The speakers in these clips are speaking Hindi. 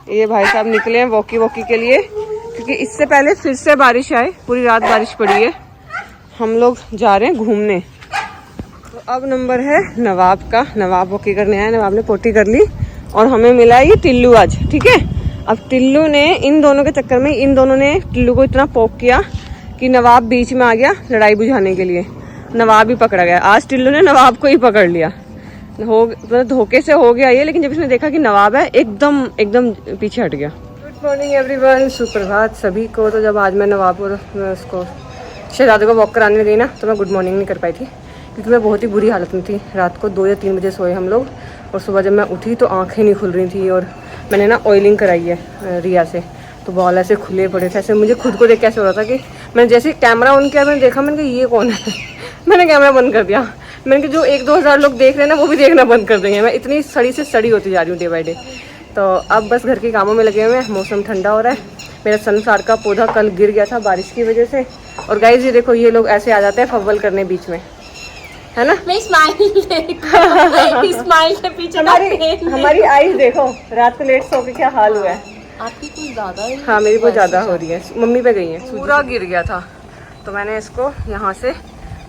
ये भाई साहब निकले हैं वॉकी वॉकी के लिए, क्योंकि इससे पहले फिर से बारिश आए, पूरी रात बारिश पड़ी है। हम लोग जा रहे हैं घूमने। तो अब नंबर है नवाब का। नवाब वॉकी करने आया, नवाब ने पोटी कर ली और हमें मिला ये टिल्लू आज। ठीक है, अब टिल्लू ने इन दोनों के चक्कर में, इन दोनों ने टिल्लू को इतना पोक किया कि नवाब बीच में आ गया लड़ाई बुझाने के लिए। नवाब ही पकड़ा गया। आज टिल्लू ने नवाब को ही पकड़ लिया। मतलब धोखे से हो गया ये, लेकिन जब इसने देखा कि नवाब है एकदम पीछे हट गया। गुड मॉर्निंग एवरीवन, सुप्रभात सभी को। तो जब आज मैं नवाब और उसको शहजादे को वॉक कराने गई ना, तो मैं गुड मॉर्निंग नहीं कर पाई थी, क्योंकि मैं बहुत ही बुरी हालत में थी। रात को 2 या 3 बजे सोए हम लोग, और सुबह जब मैं उठी तो आँखें नहीं खुल रही थी। और मैंने ना ऑयलिंग कराई है रिया से, तो बाल ऐसे खुले पड़े थे। ऐसे मुझे खुद को देख कैसे हो रहा था कि मैंने जैसे कैमरा ऑन किया, मैंने देखा, मैंने कहा ये कौन है। मैंने कैमरा बंद कर दिया। मैंने कहा जो 1-2 हज़ार लोग देख रहे हैं ना, वो भी देखना बंद कर देंगे। मैं इतनी सड़ी से सड़ी होती जा रही हूँ डे बाई डे। तो अब बस घर के कामों में लगे हुए हैं। मौसम ठंडा हो रहा है। मेरा सनफ्लावर का पौधा कल गिर गया था बारिश की वजह से। और गाइस ये देखो, ये लोग ऐसे आ जाते हैं फव्वल करने बीच में, है ना। मैं स्माइल के पीछे हमारी आईज देखो, रात को लेट सो के क्या हाल हुआ है। आपकी कुछ ज्यादा है। हाँ, मेरी बहुत ज्यादा हो रही है। मम्मी पे गई है, पूरा गिर गया था। तो मैंने इसको यहाँ से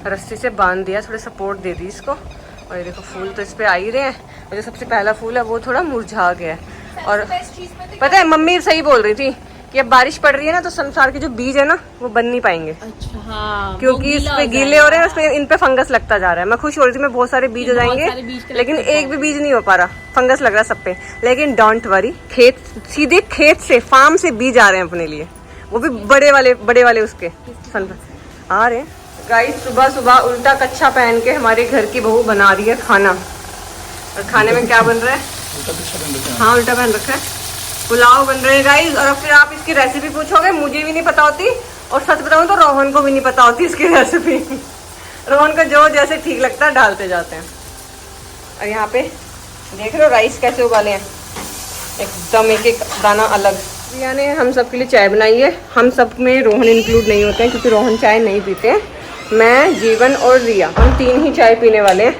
रस्सी से बांध दिया, थोड़ी सपोर्ट दे दी इसको। और ये देखो फूल तो इस पे आ ही रहे हैं। और जो सबसे पहला फूल है वो थोड़ा मुरझा गया है। और पता है, मम्मी सही बोल रही थी कि अब बारिश पड़ रही है ना, तो संसार के जो बीज है ना, वो बन नहीं पाएंगे। अच्छा, हाँ, क्योंकि इस पे गीले हो रहे हैं, उस पे इन पे फंगस लगता जा रहा है। मैं खुश हो रही थी, मैं बहुत सारे बीज हो जाएंगे, लेकिन एक भी बीज नहीं हो पा रहा, फंगस लग रहा है सब पे। लेकिन डोंट वरी, खेत सीधे खेत से, फार्म से बीज आ रहे हैं अपने लिए, वो भी बड़े वाले उसके आ रहे हैं। गाइस, सुबह सुबह उल्टा कच्छा पहन के हमारे घर की बहू बना रही है खाना। और खाने में क्या बन रहा है? हाँ, उल्टा पहन रखा है। पुलाव बन रहे हैं गाइस। और फिर आप इसकी रेसिपी पूछोगे, मुझे भी नहीं पता होती, और सच बताऊं तो रोहन को भी नहीं पता होती इसकी रेसिपी। रोहन को जो जैसे ठीक लगता है डालते जाते हैं। और यहाँ पे देख रहे हो राइस कैसे उबाले हैं, एकदम एक एक दाना अलग। रिया ने हम सब के लिए चाय बनाई है। हम सब में रोहन इंक्लूड नहीं होते हैं, क्योंकि रोहन चाय नहीं पीते हैं। मैं, जीवन और रिया, हम 3 ही चाय पीने वाले हैं।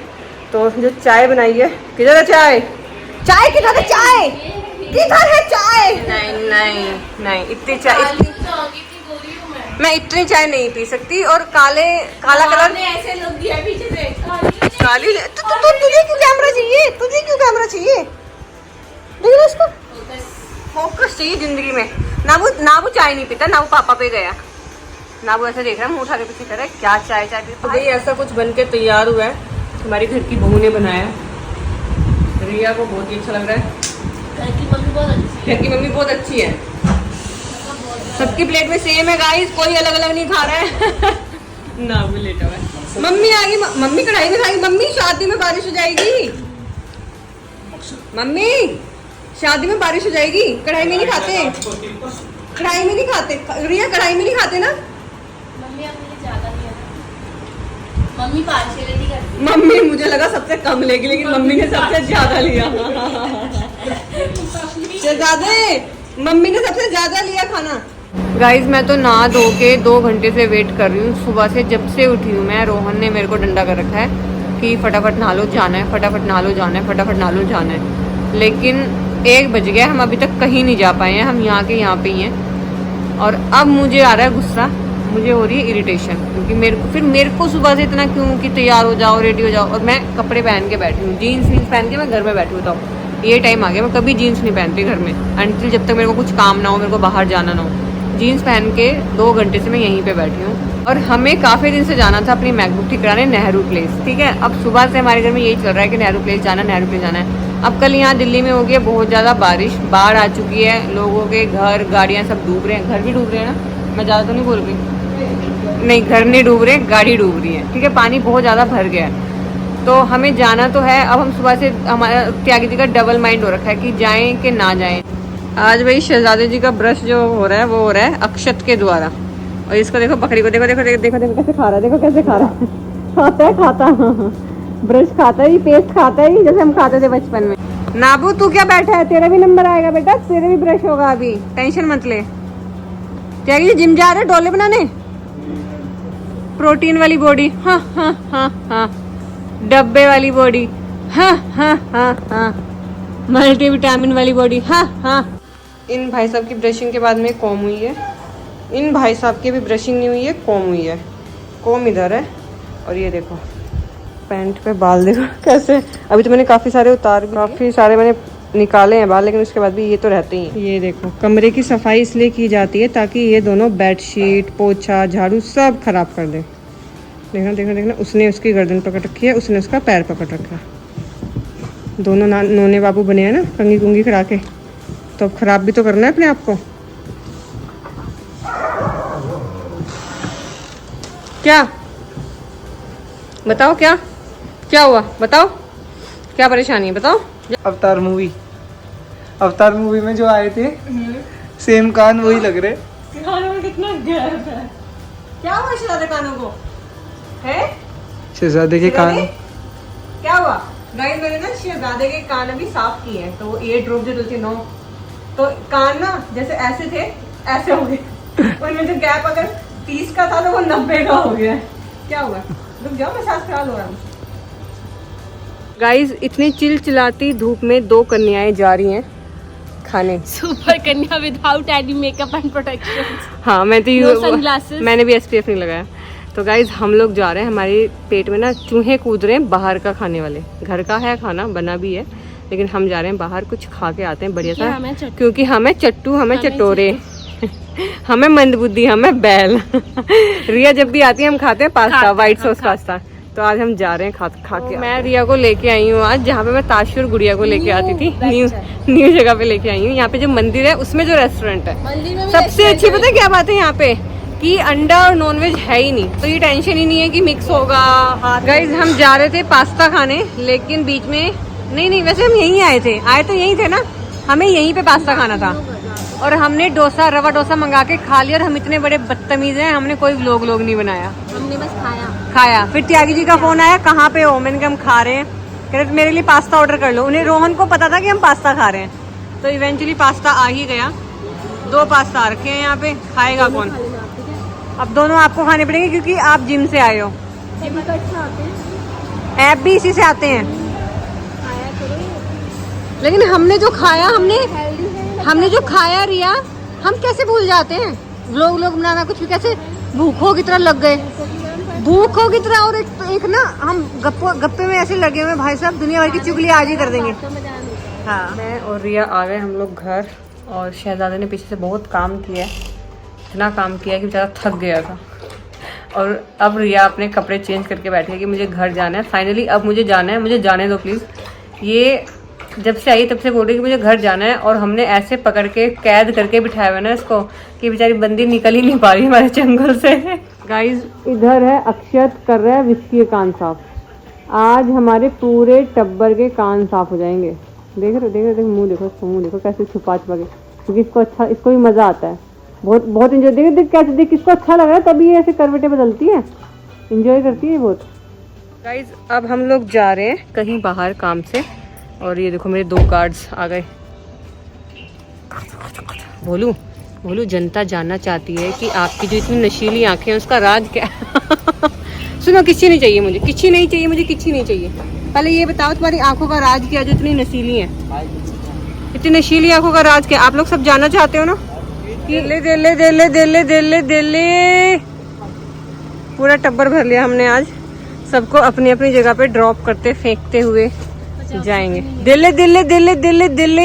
तो जो चाय बनाई है, किधर है चाय? चाय किधर है? चाय किधर है? चाय नहीं, इतनी चाय मैं इतनी चाय नहीं पी सकती। और काला कलर ऐसे लोग दिया पीछे से काली। तुझे क्यों कैमरा चाहिए? देखो इसको फोकस चाहिए जिंदगी में। ना वो चाय नहीं पीता, ना वो पापा पे गया, ना वो ऐसे देख रहा है, मुँह उठा के पीछे कर रहा है क्या चाय पीता। तो भाई ऐसा कुछ बन के तैयार हुआ है, हमारी घर की बहू ने बनाया। रिया को बहुत ही अच्छा लग रहा है। घर की मम्मी बहुत अच्छी है। सबकी प्लेट में सेम है गाइस, कोई अलग अलग नहीं खा रहा है। ना वो लेटा हुआ है। मम्मी आ गई, मम्मी कढ़ाई में खाएगी। मम्मी शादी में बारिश हो जाएगी, मम्मी शादी में बारिश हो जाएगी। कढ़ाई में नहीं खाते, कढ़ाई में नहीं खाते। रिया कढ़ाई में नहीं खाते ना। मम्मी पार्शियलिटी करती है। मम्मी मुझे लगा सबसे कम लेगी, लेकिन मम्मी ने सबसे ज्यादा लिया। मम्मी ने सबसे ज्यादा लिया खाना। गाइज, मैं तो नहा धो के 2 घंटे से वेट कर रही हूँ। सुबह से जब से उठी हूँ मैं, रोहन ने मेरे को डंडा कर रखा है कि फटाफट नहा लो जाना है, फटाफट नहा लो जाना है, फटाफट नहा लो जाना है। लेकिन 1 बज गया, हम अभी तक कहीं नहीं जा पाए हैं। हम यहाँ के यहाँ पे ही हैं। और अब मुझे आ रहा है गुस्सा, मुझे हो रही है इरिटेशन, क्योंकि मेरे को सुबह से इतना क्यों कि तैयार हो जाओ, रेडी हो जाओ। और मैं कपड़े पहन के बैठी हूँ, जीन्स पहन के मैं घर में बैठी हूँ। तो ये टाइम आ गया, मैं कभी जीन्स नहीं पहनती घर में, अंटिल जब तक मेरे को कुछ काम ना हो, मेरे को बाहर जाना ना हो। जीन्स पहन के 2 घंटे से मैं यहीं पे बैठी हूँ। और हमें काफ़ी दिन से जाना था अपनी मैकबुक ठीक कराने नेहरू प्लेस। ठीक है, अब सुबह से हमारे घर में यही चल रहा है कि नेहरू प्लेस जाना है। अब कल यहाँ दिल्ली में हो गई है बहुत ज़्यादा बारिश, बाढ़ आ चुकी है, लोगों के घर गाड़ियाँ सब डूब रहे हैं। घर भी डूब रहे हैं ना, मैं ज़्यादा तो नहीं बोल रही। नहीं, घर नहीं डूब रहे, गाड़ी डूब रही है। ठीक है, पानी बहुत ज़्यादा भर गया है। तो हमें जाना तो है। अब हम सुबह से, हमारा त्यागी जी का डबल माइंड हो रखा है कि जाएं कि ना जाएं। आज भाई शहजादे जी का ब्रश जो हो रहा है वो हो रहा है अक्षत के द्वारा। और इसको देखो, बकरी को देखो कैसे खा रहा है। देखो कैसे खा रहा है। खाता ब्रश खाता है, पेस्ट खाता है, जैसे हम खाते थे बचपन में। नाबू तू क्या बैठा है? तेरा भी नंबर आएगा बेटा, तेरे भी ब्रश होगा अभी, टेंशन मत ले। त्यागी जी जिम जा रहे डोले बनाने, प्रोटीन वाली बॉडी। हाँ, डब्बे वाली बॉडी। हाँ, मल्टीविटामिन वाली बॉडी। हाँ। इन भाई साहब की ब्रशिंग के बाद में कॉम हुई है, इन भाई साहब की भी ब्रशिंग नहीं हुई है, कॉम हुई है। कॉम इधर है और ये देखो पैंट पे बाल देखो कैसे। अभी तो मैंने काफ़ी सारे मैंने निकाले हैं बाल, लेकिन उसके बाद भी ये तो रहते ही हैं। ये देखो कमरे की सफाई इसलिए की जाती है ताकि ये दोनों बेडशीट, पोछा, झाड़ू सब खराब कर दे। देखना देखना देखना, उसने उसकी गर्दन पकड़ रखी है, उसने उसका पैर पकड़ रखा है। दोनों नोने बाबू बने हैं ना कंगी कुंगी करा के, तो अब खराब भी तो करना है अपने आप को। क्या बताओ, क्या हुआ बताओ, क्या परेशानी है बताओ। अवतार मूवी में जो आए थे सेम कान वही लग रहे। कानों में कितना गैप है। क्या हुआ शहजादे कानों को है? शहजादे के कान क्या हुआ गाइस? मैंने ना शहजादे के कान अभी साफ किए हैं, तो वो ईयर ड्रॉप जो डलती नो, तो कान ना जैसे ऐसे थे ऐसे हो गए। उनमें जो गैप अगर 30 का था तो वो 90 का हो गया है। क्या हुआ? रुक जाओ, मसाज करा लो। गाइस इतनी चिलचिलाती धूप में 2 कन्याएं जा रही हैं खाने। सुपर कन्या without any makeup and protection. हाँ मैं तो No sunglasses. मैंने भी SPF नहीं लगाया। तो गाइज हम लोग जा रहे हैं, हमारे पेट में ना चूहे कूद रहे हैं बाहर का खाने वाले। घर का है खाना, बना भी है, लेकिन हम जा रहे हैं बाहर कुछ खा के आते हैं बढ़िया सा, क्योंकि हमें चट्टू, हमें चटोरे हमें मंदबुद्धि, हमें बैल। रिया जब भी आती है हम खाते हैं पास्ता, व्हाइट सॉस पास्ता। तो आज हम जा रहे हैं खा के। मैं रिया को लेके आई हूँ आज, जहाँ पे मैं ताशी और गुड़िया को लेके आती थी। न्यू जगह पे लेके आई हूँ। यहाँ पे जो मंदिर है उसमें जो रेस्टोरेंट है, सबसे अच्छी पता है क्या बात है यहाँ पे, कि अंडा और नॉनवेज है ही नहीं, तो ये टेंशन ही नहीं है कि मिक्स होगा। गाइज हम जा रहे थे पास्ता खाने, लेकिन बीच में नहीं वैसे हम यहीं आए तो यहीं थे ना, हमें यहीं पे पास्ता खाना था। और हमने रवा डोसा मंगा के खा लिया, और हम इतने बड़े बदतमीज हैं, हमने कोई व्लॉग नहीं बनाया, हमने बस खाया। फिर त्यागी जी का फोन आया, कहाँ पे हो? मैंने कहा हम खा रहे हैं। कह रहे मेरे लिए पास्ता ऑर्डर कर लो। उन्हें रोहन को पता था कि हम पास्ता खा रहे हैं, तो इवेंचुअली पास्ता आ ही गया। 2 पास्ता रखे हैं यहाँ पे, खाएगा कौन? अब दोनों आपको खाने पड़ेंगे क्योंकि आप जिम से आए हो। ऐप भी इसी से आते हैं। लेकिन हमने जो खाया रिया, हम कैसे भूल जाते हैं? व्लॉग बनाना कुछ भी, कैसे भूखों की तरह लग गए, भूखों की तरह। और एक ना हम गप्पे में ऐसे लगे हुए भाई साहब, दुनिया भर की चुगली आज ही कर देंगे। हाँ मैं और रिया आ गए हम लोग घर, और शहजादे ने पीछे से बहुत काम किया है, इतना काम किया कि बेचारा थक गया था। और अब रिया अपने कपड़े चेंज करके बैठी है कि मुझे घर जाना है। फाइनली अब मुझे जाना है, मुझे जाने दो प्लीज़। ये जब से आई तब से बोल रही कि मुझे घर जाना है, और हमने ऐसे पकड़ के कैद करके बिठाया हुआ ना इसको कि बेचारी बंदी निकल ही नहीं पा रही हमारे चंगुल से। गाइज इधर है अक्षत कर रहा है विस्की के कान साफ। आज हमारे पूरे टब्बर के कान साफ हो जाएंगे। देख रहे मुंह देखो, इसको मुंह देखो कैसे छुपा के, क्योंकि इसको भी मजा आता है, बहुत इंजॉय। देख किसको अच्छा लग रहा है, तभी ये ऐसे करवटें बदलती है, इंजॉय करती है बहुत। गाइज अब हम लोग जा रहे हैं कहीं बाहर काम से, और ये देखो मेरे 2 गार्ड्स आ गए। बोलू जनता जानना चाहती है कि आपकी जो इतनी नशीली आंखें हैं उसका राज क्या है? सुनो, किसी नहीं चाहिए मुझे, किसी नहीं चाहिए। पहले ये बताओ तुम्हारी आंखों का राज क्या, जो इतनी नशीली है? इतनी नशीली आंखों का राज क्या? आप लोग सब जानना चाहते हो ना? दिल्ली पूरा टब्बर भर लिया हमने आज। सबको अपनी अपनी जगह पे ड्रॉप करते फेंकते हुए जाएंगे। दिल्ली।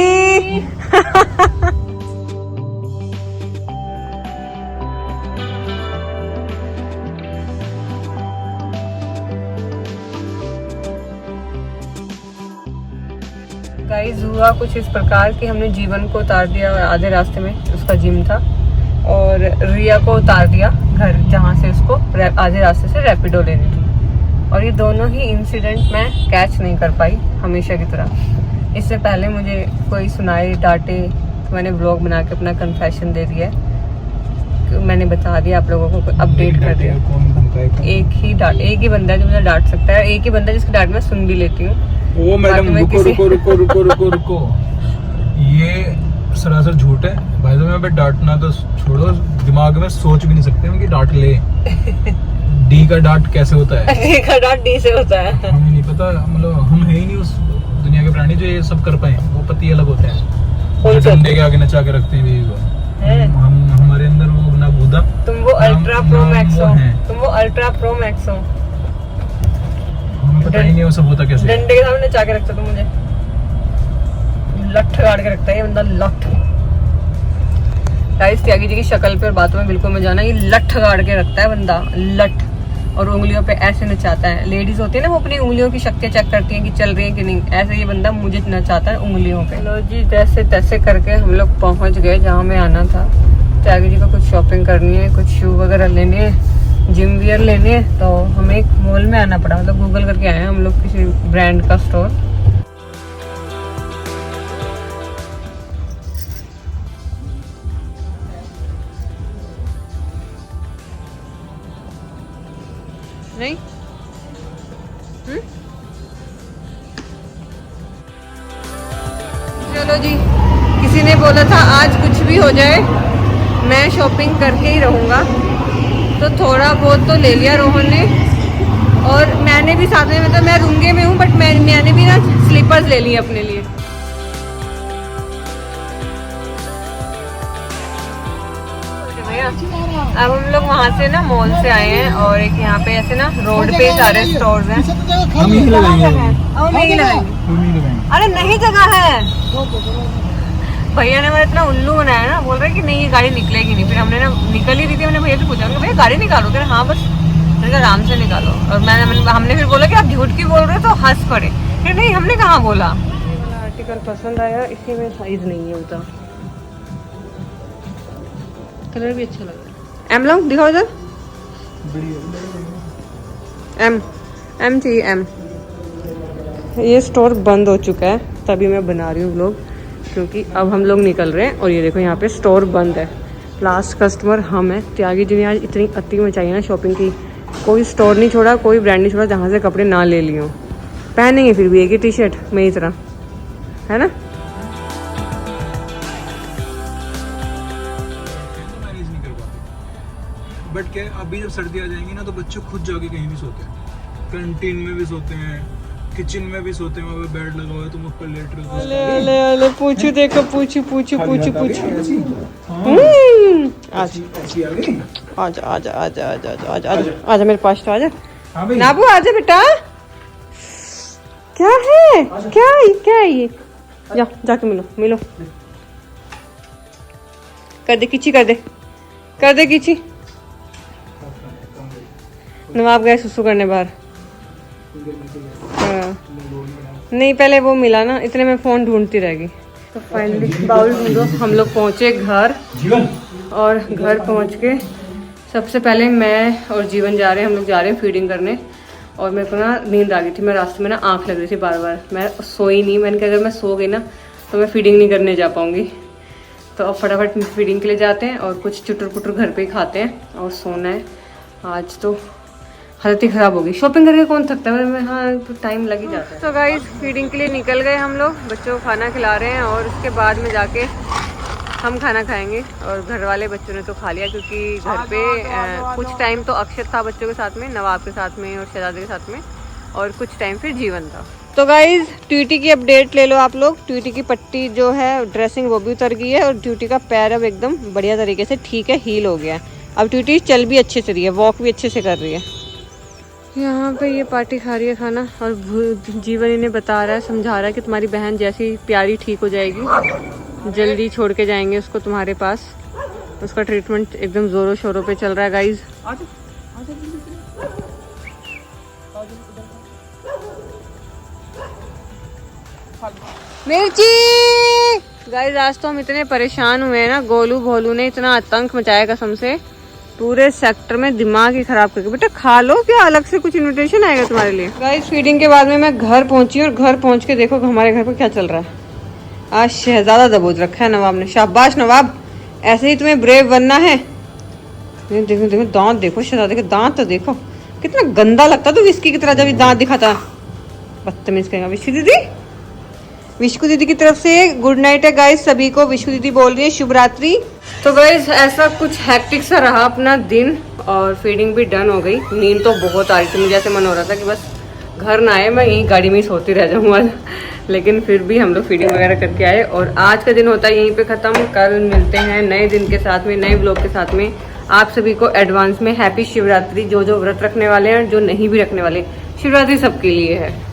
गाइस हुआ कुछ इस प्रकार कि हमने जीवन को उतार दिया आधे रास्ते में, उसका जिम था, और रिया को उतार दिया घर, जहाँ से उसको आधे रास्ते से रैपिडो लेनी थी। और ये दोनों ही इंसिडेंट मैं कैच नहीं कर पाई हमेशा की तरह। इससे पहले मुझे कोई सुनाए डांटे तो मैंने ब्लॉग बना के अपना कन्फेशन दे दिया, मैंने बता दिया आप लोगों को, अपडेट कर दिया। एक ही बंदा है जो मुझे डांट सकता है, एक ही बंदा जिसकी डांट मैं सुन भी लेती हूँ। ओ मैडम रुको। ये सरासर झूठ है भाई साहब। मैं डांटना तो छोड़ो, दिमाग में सोच भी नहीं सकते हम कि डांट ले। डी का डांट कैसे होता है? डी का डांट डी से होता है। हमें नहीं पता, मतलब हम है ही नहीं उस दुनिया के प्राणी जो ये सब कर पाए। वो पति अलग होते हैं, डंडे के आगे नचा के रखते हैं बेबी को। हैं? हम हमारे अंदर वो ना बुदा। तुम वो अल्ट्रा प्रो मैक्स हो, हैं। तुम वो अल्ट्रा प्रो मैक्स हो। हमें पता ही नहीं वो सब होता कैसे। डंडे के सामने नचा के रखता तुम मुझे, लठ गाड़ के रखता है ये बंदा, लठ। गाइस त्यागी जी की शक्ल पे और बातों में बिल्कुल मजा आना, ये लठ गाड़ के रखता है बंदा, लठ। और उंगलियों पे ऐसे नचाता है। लेडीज होती है ना वो अपनी उंगलियों की शक्तियां चेक करती हैं कि चल रही है कि नहीं, ऐसे ये बंदा मुझे नचाता है उंगलियों पे। लो जी जैसे तैसे करके हम लोग पहुंच गए जहाँ में आना था। त्यागी जी को कुछ शॉपिंग करनी है, कुछ शू वगैरह लेने हैं, जिम वियर लेने हैं, तो हमें एक मॉल में आना पड़ा। मतलब गूगल करके आए हैं हम लोग किसी ब्रांड का स्टोर। नहीं चलो जी, किसी ने बोला था आज कुछ भी हो जाए मैं शॉपिंग करके ही रहूँगा, तो थोड़ा बहुत तो ले लिया रोहन ने। और मैंने भी साथ में, मतलब मैं रूंगे में हूँ बट मैंने भी ना स्लीपर्स ले लिए अपने लिए। अब हम लोग वहाँ से ना मॉल से आए हैं और एक यहाँ पे ऐसे ना रोड पे सारे स्टोर्स हैं। हम यही लगाएंगे। अब हम यही लगाएंगे। अरे नहीं जगह है, भैया ने मेरा इतना उल्लू बनाया ना, बोल रहे कि नहीं ये गाड़ी निकलेगी नहीं। फिर हमने ना निकल ही रही थी, मैंने भैया से पूछा भैया गाड़ी निकालो, कह रहे हाँ बस, मैंने कहा आराम से निकालो। और हमने फिर बोला कि आप झूठ की बोल रहे हो, तो हंस पड़े कि नहीं हमने कहाँ बोला। आर्टिकल पसंद आया, इसी में साइज नहीं है उतना, कलर भी अच्छा लग रहा है। एम लो, दिखाओ इधर। एम चाहिए, एम। ये स्टोर बंद हो चुका है, तभी मैं बना रही हूँ व्लॉग, क्योंकि अब हम लोग निकल रहे हैं। और ये देखो यहाँ पे स्टोर बंद है, लास्ट कस्टमर हम हैं। त्यागी जी ने आज इतनी अति मचाई है ना शॉपिंग की, कोई स्टोर नहीं छोड़ा, कोई ब्रांड नहीं छोड़ा जहाँ से कपड़े ना ले लिए हों। पहनेंगे फिर भी एक ही टी शर्ट मेरी तरह, है ना। बट क्या अभी जब सर्दी आ जाएंगी ना तो बच्चे खुद जाके कहीं भी सोते हैं, कैंटीन में भी सोते हैं, किचन में भी सोते हैं, वहाँ पे बेड लगा हुआ है, तुम ऊपर लेट रहे हो। अले पूछू देखो, पूछू आजा मेरे पास, तो आजा नाबू, आजा बेटा। क्या है ये, जाके मिलो कर दे किची, कर दे किची। नवाब गए सुसु करने बाहर। नहीं पहले वो मिला ना, इतने में फोन ढूंढती रहेगी। तो फाइनली बाउल ढूंढो, हम लोग पहुंचे घर। और घर पहुंच के सबसे पहले मैं और जीवन जा रहे हैं, हम लोग जा रहे हैं फीडिंग करने। और मेरे को ना नींद आ गई थी, मैं रास्ते में ना आँख लग रही थी बार, मैं सोई नहीं। मैंने कहा अगर मैं सो गई ना तो मैं फीडिंग नहीं करने जा पाऊँगी। तो अब फटाफट फीडिंग के लिए जाते हैं और कुछ चुटर पुटर घर पे ही खाते हैं और सोना है। आज तो हालत ही ख़राब होगी, शॉपिंग करके कौन थकता है। हाँ तो टाइम लग ही जाता है। तो गाइस फीडिंग के लिए निकल गए हम लोग, बच्चों को खाना खिला रहे हैं और उसके बाद में जाके हम खाना खाएंगे। और घर वाले बच्चों ने तो खा लिया, क्योंकि घर पे कुछ टाइम तो अक्षत था बच्चों के साथ में, नवाब के साथ में और शहजादे के साथ में, और कुछ टाइम फिर जीवन था। तो गाइज ट्यूटी की अपडेट ले लो आप लोग। ट्यूटी की पट्टी जो है ड्रेसिंग वो भी उतर गई है और ट्यूटी का पैर अब एकदम बढ़िया तरीके से ठीक है, हील हो गया है। अब ट्यूटी चल भी अच्छे से रही है, वॉक भी अच्छे से कर रही है। यहाँ पे ये पार्टी खा रही है खाना और जीवन इन्हें बता रहा है, समझा रहा है कि तुम्हारी बहन जैसी प्यारी ठीक हो जाएगी, जल्दी छोड़ के जाएंगे उसको तुम्हारे पास। उसका ट्रीटमेंट एकदम जोरों शोरों पे चल रहा है गाइज। मिर्ची गाइज आज तो हम इतने परेशान हुए हैं ना, गोलू भोलू ने इतना आतंक मचाया कसम से, पूरे सेक्टर में दिमाग ही खराब करके। बेटा खा लो, क्या अलग से कुछ इनविटेशन आएगा तुम्हारे लिए। गाइस फीडिंग के बाद में मैं घर पहुंची और घर पहुंच के देखो हमारे घर पर क्या चल रहा है। आज शहजादा दबोच रखा है नवाब ने। शाबाश नवाब, ऐसे ही तुम्हें ब्रेव बनना है। देखो देखो दांत देखो, शहजादे के दांत तो देखो, कितना गंदा लगता तो विस्की की तरह जब दांत दिखाता। बदतमीज कहेगा। विश्कू दीदी, विश्कू दीदी की तरफ से गुड नाइट है गाइस सभी को। विश्कू दीदी बोल रही है शुभ रात्रि। तो गाइस ऐसा कुछ हैक्टिक सा रहा अपना दिन और फीडिंग भी डन हो गई। नींद तो बहुत आ रही थी, मुझे ऐसे मन हो रहा था कि बस घर ना आए, मैं यहीं गाड़ी में ही सोती रह जाऊँ आज। लेकिन फिर भी हम लोग फीडिंग वगैरह करके आए और आज का दिन होता है यहीं पे ख़त्म। कल मिलते हैं नए दिन के साथ में, नए ब्लॉग के साथ में। आप सभी को एडवांस में हैप्पी शिवरात्रि। जो व्रत रखने वाले हैं, जो नहीं भी रखने वाले, शिवरात्रि सबके लिए है।